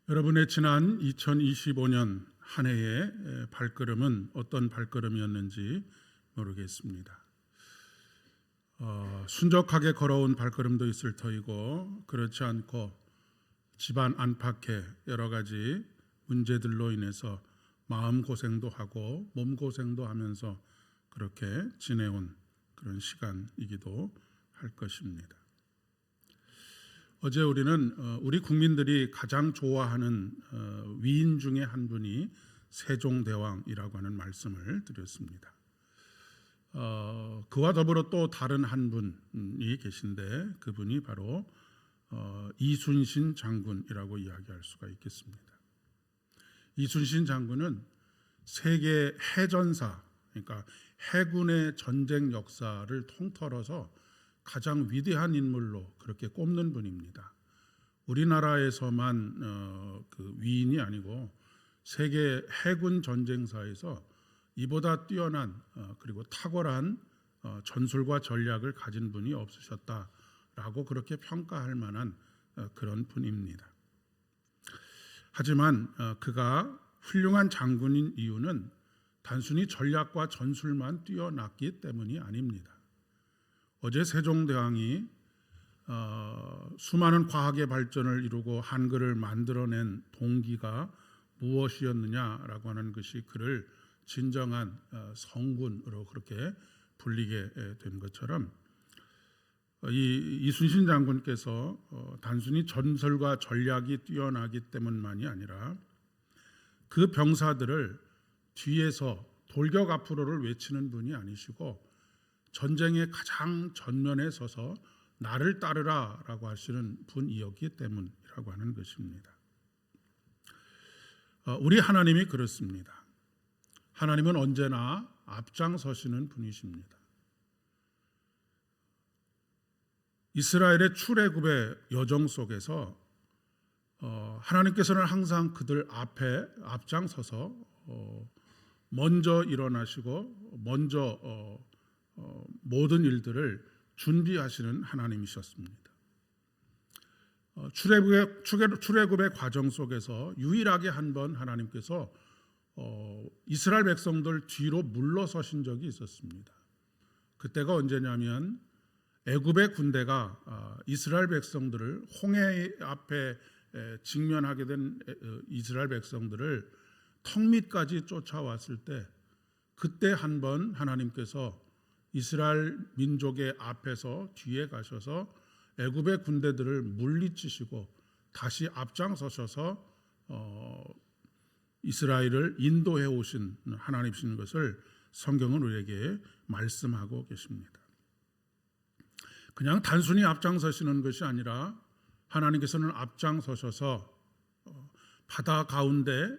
여러분의 지난 2025년 한 해의 발걸음은 어떤 발걸음이었는지 모르겠습니다. 순적하게 걸어온 발걸음도 있을 터이고 그렇지 않고 집안 안팎의 여러 가지 문제들로 인해서 마음고생도 하고 몸고생도 하면서 그렇게 지내온 그런 시간이기도 할 것입니다. 어제 우리는 우리 국민들이 가장 좋아하는 위인 중에 한 분이 세종대왕이라고 하는 말씀을 드렸습니다. 그와 더불어 또 다른 한 분이 계신데 그분이 바로 이순신 장군이라고 이야기할 수가 있겠습니다. 이순신 장군은 세계 해전사, 그러니까 해군의 전쟁 역사를 통틀어서 가장 위대한 인물로 그렇게 꼽는 분입니다. 우리나라에서만 그 위인이 아니고 세계 해군 전쟁사에서 이보다 뛰어난 그리고 탁월한 전술과 전략을 가진 분이 없으셨다라고 그렇게 평가할 만한 그런 분입니다. 하지만 그가 훌륭한 장군인 이유는 단순히 전략과 전술만 뛰어났기 때문이 아닙니다. 어제 세종대왕이 수많은 과학의 발전을 이루고 한글을 만들어낸 동기가 무엇이었느냐라고 하는 것이 그를 진정한 성군으로 그렇게 불리게 된 것처럼 이순신 장군께서 단순히 전술과 전략이 뛰어나기 때문만이 아니라 그 병사들을 뒤에서 돌격 앞으로를 외치는 분이 아니시고 전쟁의 가장 전면에 서서 나를 따르라 라고 하시는 분이었기 때문이라고 하는 것입니다. 우리 하나님이 그렇습니다. 하나님은 언제나 앞장서시는 분이십니다. 이스라엘의 출애굽의 여정 속에서 하나님께서는 항상 그들 앞에 앞장서서 먼저 일어나시고 먼저 모든 일들을 준비하시는 하나님이셨습니다. 출애굽의 과정 속에서 유일하게 한 번 하나님께서 이스라엘 백성들 뒤로 물러서신 적이 있었습니다. 그때가 언제냐면 애굽의 군대가 이스라엘 백성들을 홍해 앞에 직면하게 된 이스라엘 백성들을 턱 밑까지 쫓아왔을 때 그때 한 번 하나님께서 이스라엘 민족의 앞에서 뒤에 가셔서 애굽의 군대들을 물리치시고 다시 앞장서셔서 이스라엘을 인도해 오신 하나님이신 것을 성경은 우리에게 말씀하고 계십니다. 그냥 단순히 앞장서시는 것이 아니라 하나님께서는 앞장서셔서 바다 가운데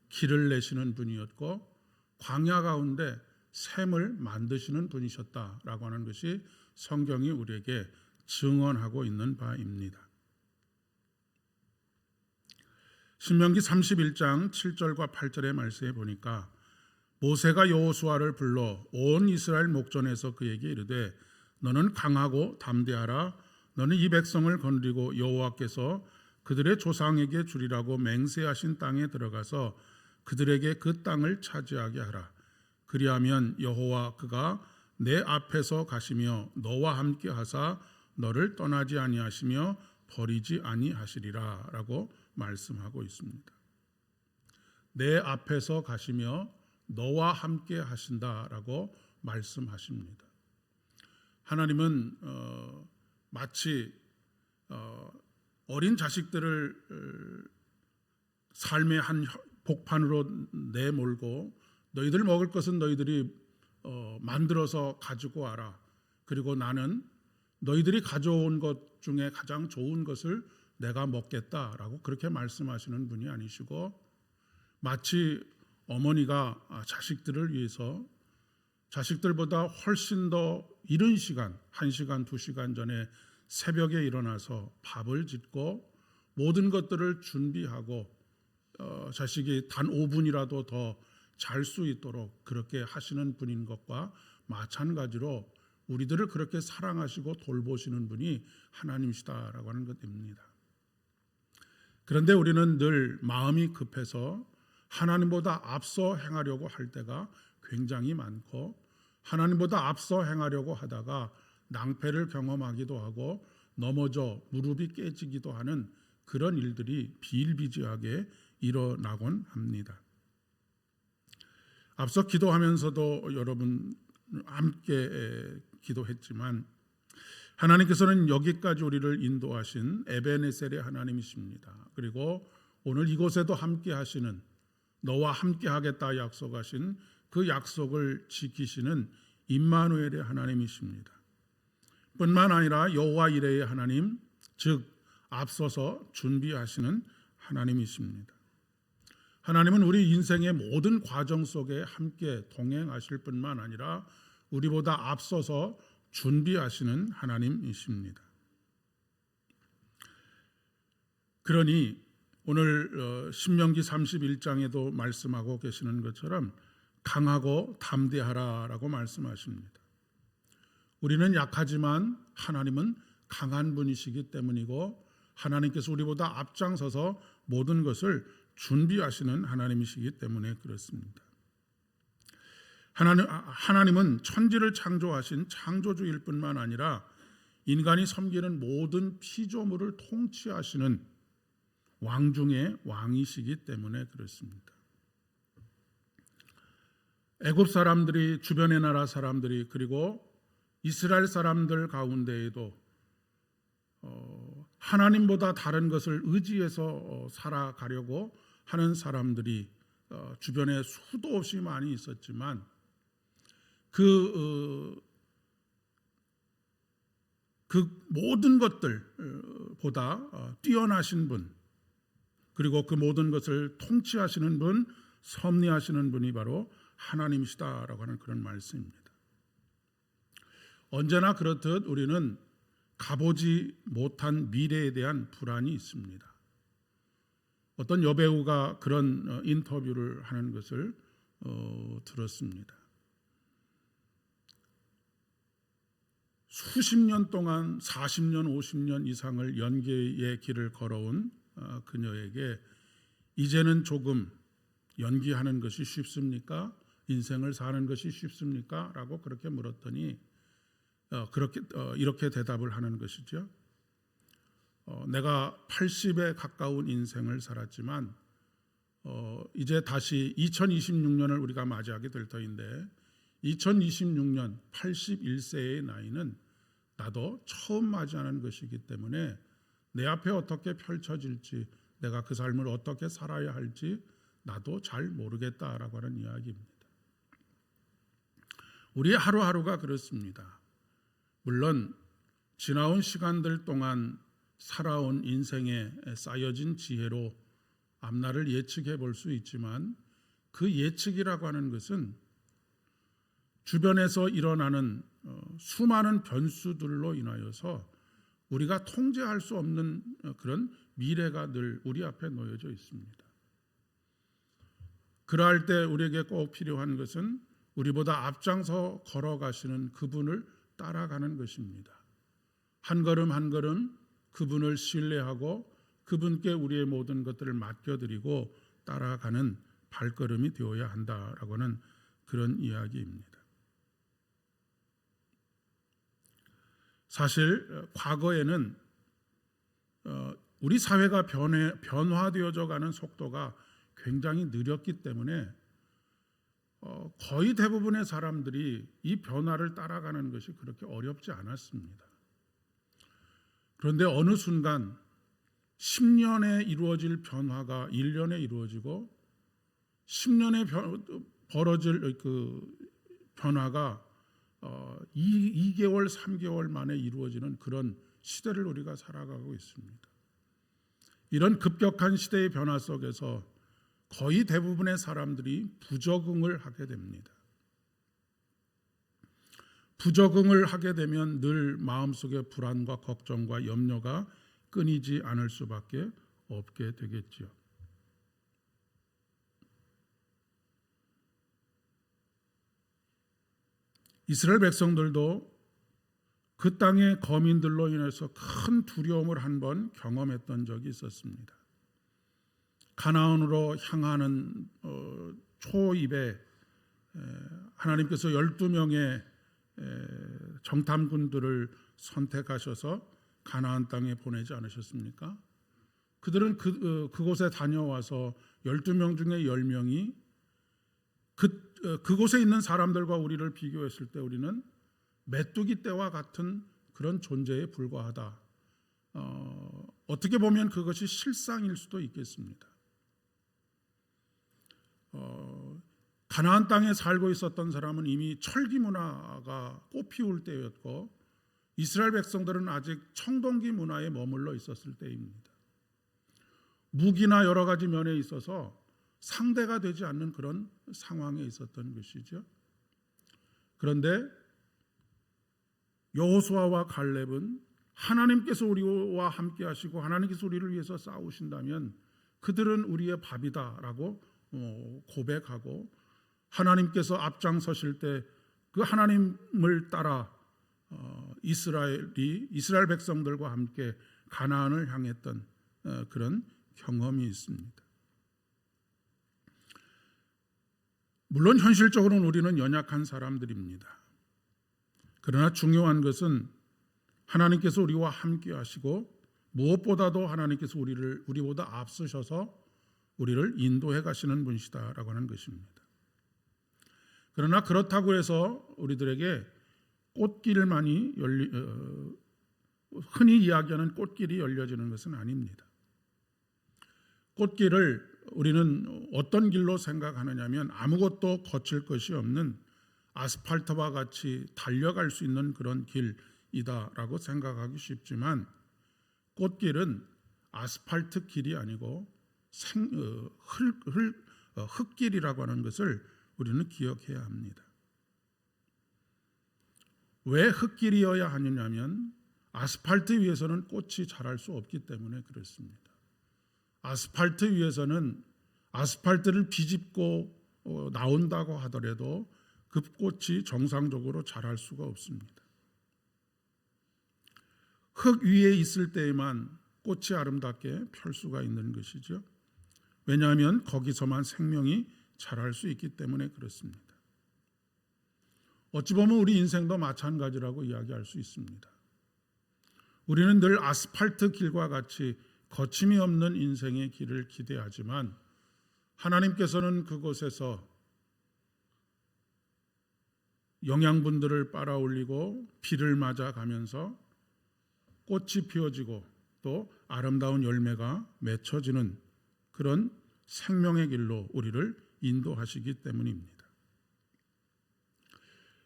길을 내시는 분이었고 광야 가운데 샘을 만드시는 분이셨다라고 하는 것이 성경이 우리에게 증언하고 있는 바입니다. 신명기 31장 7절과 8절의 말씀에 보니까 모세가 여호수아를 불러 온 이스라엘 목전에서 그에게 이르되 너는 강하고 담대하라. 너는 이 백성을 건드리고 여호와께서 그들의 조상에게 주리라고 맹세하신 땅에 들어가서 그들에게 그 땅을 차지하게 하라. 그리하면 여호와 그가 내 앞에서 가시며 너와 함께 하사 너를 떠나지 아니하시며 버리지 아니하시리라 라고 말씀하고 있습니다. 내 앞에서 가시며 너와 함께 하신다라고 말씀하십니다. 하나님은 마치 어린 자식들을 삶의 한 복판으로 내몰고 너희들 먹을 것은 너희들이 만들어서 가지고 와라. 그리고 나는 너희들이 가져온 것 중에 가장 좋은 것을 내가 먹겠다라고 그렇게 말씀하시는 분이 아니시고 마치 어머니가 자식들을 위해서 자식들보다 훨씬 더 이른 시간, 1시간, 2시간 전에 새벽에 일어나서 밥을 짓고 모든 것들을 준비하고 자식이 단 5분이라도 더 잘 수 있도록 그렇게 하시는 분인 것과 마찬가지로 우리들을 그렇게 사랑하시고 돌보시는 분이 하나님이시다라고 하는 것입니다. 그런데 우리는 늘 마음이 급해서 하나님보다 앞서 행하려고 할 때가 굉장히 많고, 하나님보다 앞서 행하려고 하다가 낭패를 경험하기도 하고 넘어져 무릎이 깨지기도 하는 그런 일들이 비일비재하게 일어나곤 합니다. 앞서 기도하면서도 여러분 함께 기도했지만, 하나님께서는 여기까지 우리를 인도하신 에베네셀의 하나님이십니다. 그리고 오늘 이곳에도 함께 하시는, 너와 함께 하겠다 약속하신 그 약속을 지키시는 임마누엘의 하나님이십니다. 뿐만 아니라 여호와 이레의 하나님, 즉 앞서서 준비하시는 하나님이십니다. 하나님은 우리 인생의 모든 과정 속에 함께 동행하실 뿐만 아니라 우리보다 앞서서 준비하시는 하나님이십니다. 그러니 오늘 신명기 31장에도 말씀하고 계시는 것처럼 강하고 담대하라라고 말씀하십니다. 우리는 약하지만 하나님은 강한 분이시기 때문이고, 하나님께서 우리보다 앞장서서 모든 것을 준비하시는 하나님이시기 때문에 그렇습니다. 하나님은 천지를 창조하신 창조주일 뿐만 아니라 인간이 섬기는 모든 피조물을 통치하시는 왕 중의 왕이시기 때문에 그렇습니다. 애굽 사람들이, 주변의 나라 사람들이, 그리고 이스라엘 사람들 가운데에도 하나님보다 다른 것을 의지해서 살아가려고 하는 사람들이 주변에 수도 없이 많이 있었지만, 그 모든 것들보다 뛰어나신 분, 그리고 그 모든 것을 통치하시는 분, 섭리하시는 분이 바로 하나님이시다라고 하는 그런 말씀입니다. 언제나 그렇듯 우리는 가보지 못한 미래에 대한 불안이 있습니다. 어떤 여배우가 그런 인터뷰를 하는 것을 들었습니다. 수십 년 동안 40년, 50년 이상을 연기의 길을 걸어온 그녀에게 이제는 조금 연기하는 것이 쉽습니까? 인생을 사는 것이 쉽습니까? 라고 그렇게 물었더니 이렇게 대답을 하는 것이죠. 내가 80에 가까운 인생을 살았지만 이제 다시 2026년을 우리가 맞이하게 될 터인데, 2026년 81세의 나이는 나도 처음 맞이하는 것이기 때문에 내 앞에 어떻게 펼쳐질지, 내가 그 삶을 어떻게 살아야 할지 나도 잘 모르겠다라고 하는 이야기입니다. 우리의 하루하루가 그렇습니다. 물론 지나온 시간들 동안 살아온 인생에 쌓여진 지혜로 앞날을 예측해 볼 수 있지만, 그 예측이라고 하는 것은 주변에서 일어나는 수많은 변수들로 인하여서 우리가 통제할 수 없는 그런 미래가 늘 우리 앞에 놓여져 있습니다. 그러할 때 우리에게 꼭 필요한 것은 우리보다 앞장서 걸어가시는 그분을 따라가는 것입니다. 한 걸음 한 걸음 그분을 신뢰하고 그분께 우리의 모든 것들을 맡겨드리고 따라가는 발걸음이 되어야 한다라고 하는 그런 이야기입니다. 사실 과거에는 우리 사회가 변화되어져 가는 속도가 굉장히 느렸기 때문에 거의 대부분의 사람들이 이 변화를 따라가는 것이 그렇게 어렵지 않았습니다. 그런데 어느 순간 10년에 이루어질 변화가 1년에 이루어지고 10년에 벌어질 그 변화가 2개월, 3개월 만에 이루어지는 그런 시대를 우리가 살아가고 있습니다. 이런 급격한 시대의 변화 속에서 거의 대부분의 사람들이 부적응을 하게 됩니다. 부적응을 하게 되면 늘 마음속에 불안과 걱정과 염려가 끊이지 않을 수밖에 없게 되겠죠. 이스라엘 백성들도 그 땅의 거민들로 인해서 큰 두려움을 한번 경험했던 적이 있었습니다. 가나안으로 향하는 초입에 하나님께서 12명의 정탐꾼들을 선택하셔서 가나안 땅에 보내지 않으셨습니까? 그들은 그곳에 다녀와서 12명 중에 10명이 그곳에 있는 사람들과 우리를 비교했을 때 우리는 메뚜기 떼와 같은 그런 존재에 불과하다. 어떻게 보면 그것이 실상일 수도 있겠습니다. 가나안 땅에 살고 있었던 사람은 이미 철기 문화가 꽃피울 때였고 이스라엘 백성들은 아직 청동기 문화에 머물러 있었을 때입니다. 무기나 여러 가지 면에 있어서 상대가 되지 않는 그런 상황에 있었던 것이죠. 그런데 여호수아와 갈렙은 하나님께서 우리와 함께 하시고 하나님께서 우리를 위해서 싸우신다면 그들은 우리의 밥이다라고 고백하고 하나님께서 앞장서실 때 그 하나님을 따라 이스라엘 백성들과 함께 가나안을 향했던 그런 경험이 있습니다. 물론 현실적으로는 우리는 연약한 사람들입니다. 그러나 중요한 것은 하나님께서 우리와 함께 하시고 무엇보다도 하나님께서 우리보다 앞서셔서 우리를 인도해 가시는 분이시다라고 하는 것입니다. 그러나 그렇다고 해서 우리들에게 꽃길만이 흔히 이야기하는 꽃길이 열려지는 것은 아닙니다. 꽃길을 우리는 어떤 길로 생각하느냐면 아무것도 거칠 것이 없는 아스팔트와 같이 달려갈 수 있는 그런 길이다라고 생각하기 쉽지만 꽃길은 아스팔트 길이 아니고 흙길이라고 하는 것을 우리는 기억해야 합니다. 왜 흙길이어야 하느냐면 아스팔트 위에서는 꽃이 자랄 수 없기 때문에 그렇습니다. 아스팔트 위에서는 아스팔트를 비집고 나온다고 하더라도 그 꽃이 정상적으로 자랄 수가 없습니다. 흙 위에 있을 때에만 꽃이 아름답게 펼 수가 있는 것이죠. 왜냐하면 거기서만 생명이 자랄 수 있기 때문에 그렇습니다. 어찌 보면 우리 인생도 마찬가지라고 이야기할 수 있습니다. 우리는 늘 아스팔트 길과 같이 거침이 없는 인생의 길을 기대하지만 하나님께서는 그곳에서 영양분들을 빨아올리고 비를 맞아가면서 꽃이 피어지고 또 아름다운 열매가 맺혀지는 그런 생명의 길로 우리를 인도하시기 때문입니다.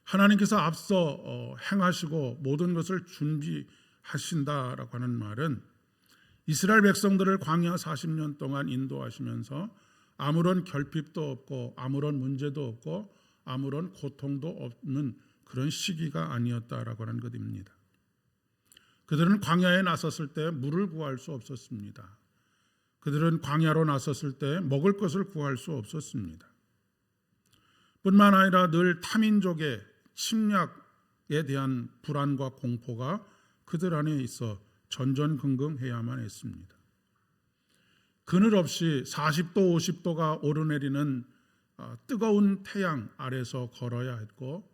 하나님께서 앞서 행하시고 모든 것을 준비하신다라고 하는 말은 이스라엘 백성들을 광야 40년 동안 인도하시면서 아무런 결핍도 없고 아무런 문제도 없고 아무런 고통도 없는 그런 시기가 아니었다라고 하는 것입니다. 그들은 광야에 나섰을 때 물을 구할 수 없었습니다. 그들은 광야로 나섰을 때 먹을 것을 구할 수 없었습니다. 뿐만 아니라 늘 타민족의 침략에 대한 불안과 공포가 그들 안에 있어 전전긍긍해야만 했습니다. 그늘 없이 40도 50도가 오르내리는 뜨거운 태양 아래서 걸어야 했고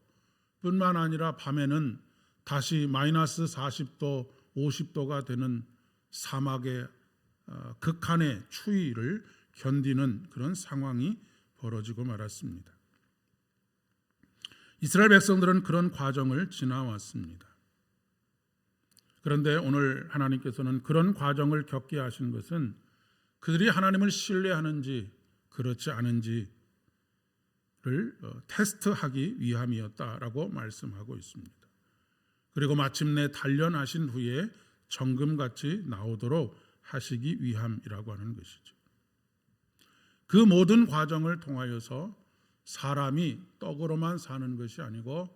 뿐만 아니라 밤에는 다시 마이너스 40도 50도가 되는 사막의 극한의 추위를 견디는 그런 상황이 벌어지고 말았습니다. 이스라엘 백성들은 그런 과정을 지나왔습니다. 그런데 오늘 하나님께서는 그런 과정을 겪게 하신 것은 그들이 하나님을 신뢰하는지 그렇지 않은지를 테스트하기 위함이었다라고 말씀하고 있습니다. 그리고 마침내 단련하신 후에 정금같이 나오도록 하시기 위함이라고 하는 것이죠. 그 모든 과정을 통하여서 사람이 떡으로만 사는 것이 아니고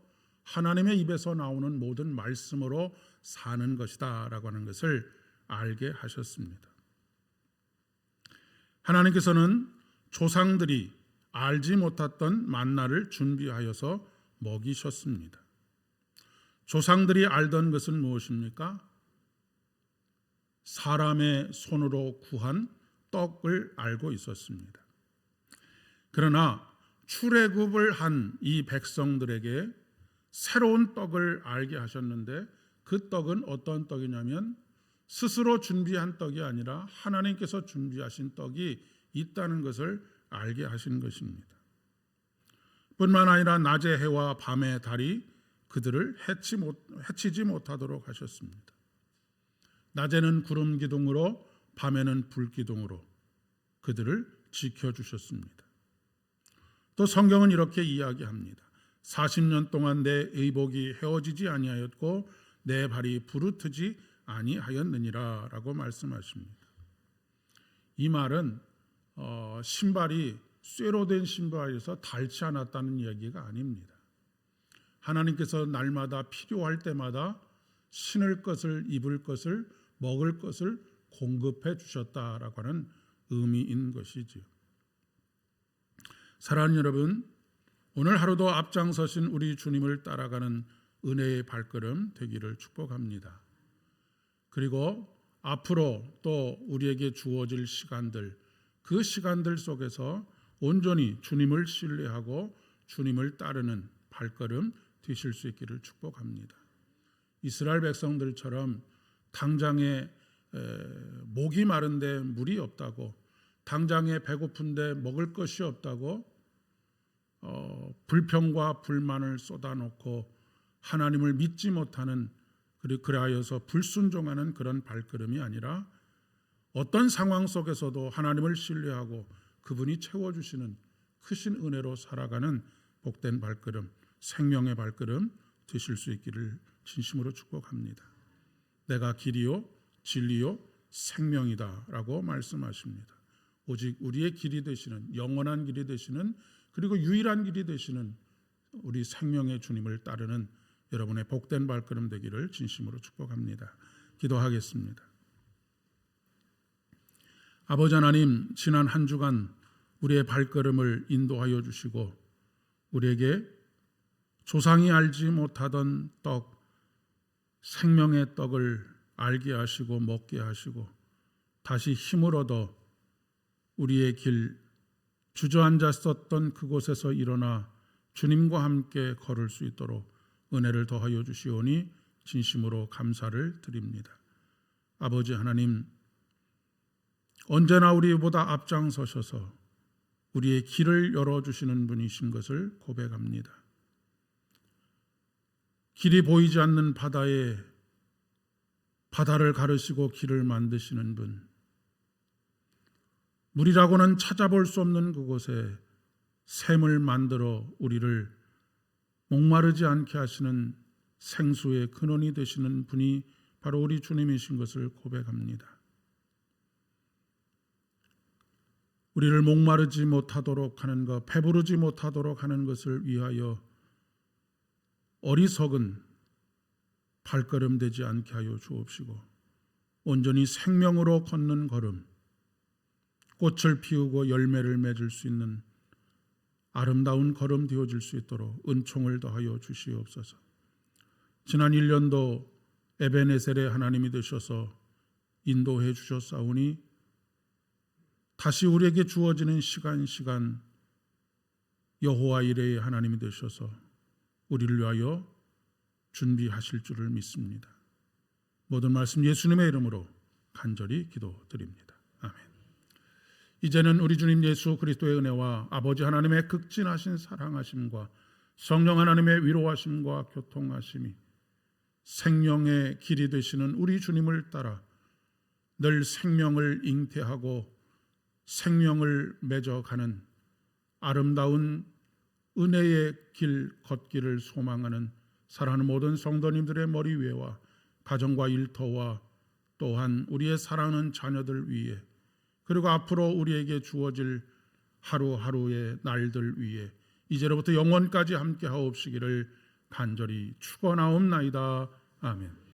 하나님의 입에서 나오는 모든 말씀으로 사는 것이다 라고 하는 것을 알게 하셨습니다. 하나님께서는 조상들이 알지 못했던 만나를 준비하여서 먹이셨습니다. 조상들이 알던 것은 무엇입니까? 사람의 손으로 구한 떡을 알고 있었습니다. 그러나 출애굽을 한 이 백성들에게 새로운 떡을 알게 하셨는데 그 떡은 어떤 떡이냐면 스스로 준비한 떡이 아니라 하나님께서 준비하신 떡이 있다는 것을 알게 하신 것입니다. 뿐만 아니라 낮의 해와 밤의 달이 그들을 해치지 못하도록 하셨습니다. 낮에는 구름 기둥으로 밤에는 불 기둥으로 그들을 지켜주셨습니다. 또 성경은 이렇게 이야기합니다. 40년 동안 내 의복이 헤어지지 아니하였고 내 발이 부르트지 아니하였느니라 라고 말씀하십니다. 이 말은 신발이 쇠로 된 신발에서 닳지 않았다는 이야기가 아닙니다. 하나님께서 날마다 필요할 때마다 신을 것을, 입을 것을, 먹을 것을 공급해 주셨다라고 하는 의미인 것이지요. 사랑하는 여러분, 오늘 하루도 앞장서신 우리 주님을 따라가는 은혜의 발걸음 되기를 축복합니다. 그리고 앞으로 또 우리에게 주어질 시간들, 그 시간들 속에서 온전히 주님을 신뢰하고 주님을 따르는 발걸음 되실 수 있기를 축복합니다. 이스라엘 백성들처럼 당장에 목이 마른데 물이 없다고, 당장에 배고픈데 먹을 것이 없다고 불평과 불만을 쏟아놓고 하나님을 믿지 못하는, 그리하여서 불순종하는 그런 발걸음이 아니라 어떤 상황 속에서도 하나님을 신뢰하고 그분이 채워주시는 크신 은혜로 살아가는 복된 발걸음, 생명의 발걸음 되실 수 있기를 진심으로 축복합니다. 내가 길이요 진리요 생명이다 라고 말씀하십니다. 오직 우리의 길이 되시는, 영원한 길이 되시는, 그리고 유일한 길이 되시는 우리 생명의 주님을 따르는 여러분의 복된 발걸음 되기를 진심으로 축복합니다. 기도하겠습니다. 아버지 하나님, 지난 한 주간 우리의 발걸음을 인도하여 주시고 우리에게 조상이 알지 못하던 떡, 생명의 떡을 알게 하시고 먹게 하시고 다시 힘을 얻어 우리의 길, 주저앉았었던 그곳에서 일어나 주님과 함께 걸을 수 있도록 은혜를 더하여 주시오니 진심으로 감사를 드립니다. 아버지 하나님, 언제나 우리보다 앞장서셔서 우리의 길을 열어주시는 분이신 것을 고백합니다. 길이 보이지 않는 바다에 바다를 가르시고 길을 만드시는 분, 물이라고는 찾아볼 수 없는 그곳에 샘을 만들어 우리를 목마르지 않게 하시는 생수의 근원이 되시는 분이 바로 우리 주님이신 것을 고백합니다. 우리를 목마르지 못하도록 하는 것, 배부르지 못하도록 하는 것을 위하여 어리석은 발걸음 되지 않게 하여 주옵시고 온전히 생명으로 걷는 걸음, 꽃을 피우고 열매를 맺을 수 있는 아름다운 걸음 되어질 수 있도록 은총을 더하여 주시옵소서. 지난 1년도 에베네셀의 하나님이 되셔서 인도해 주셨사오니 다시 우리에게 주어지는 시간 여호와 이레의 하나님이 되셔서 우리를 위하여 준비하실 줄을 믿습니다. 모든 말씀 예수님의 이름으로 간절히 기도드립니다. 아멘. 이제는 우리 주님 예수 그리스도의 은혜와 아버지 하나님의 극진하신 사랑하심과 성령 하나님의 위로하심과 교통하심이 생명의 길이 되시는 우리 주님을 따라 늘 생명을 잉태하고 생명을 맺어가는 아름다운 은혜의 길 걷기를 소망하는 사랑하는 모든 성도님들의 머리 위에와 가정과 일터와 또한 우리의 사랑하는 자녀들 위에, 그리고 앞으로 우리에게 주어질 하루하루의 날들 위에 이제로부터 영원까지 함께 하옵시기를 간절히 축원하옵나이다. 아멘.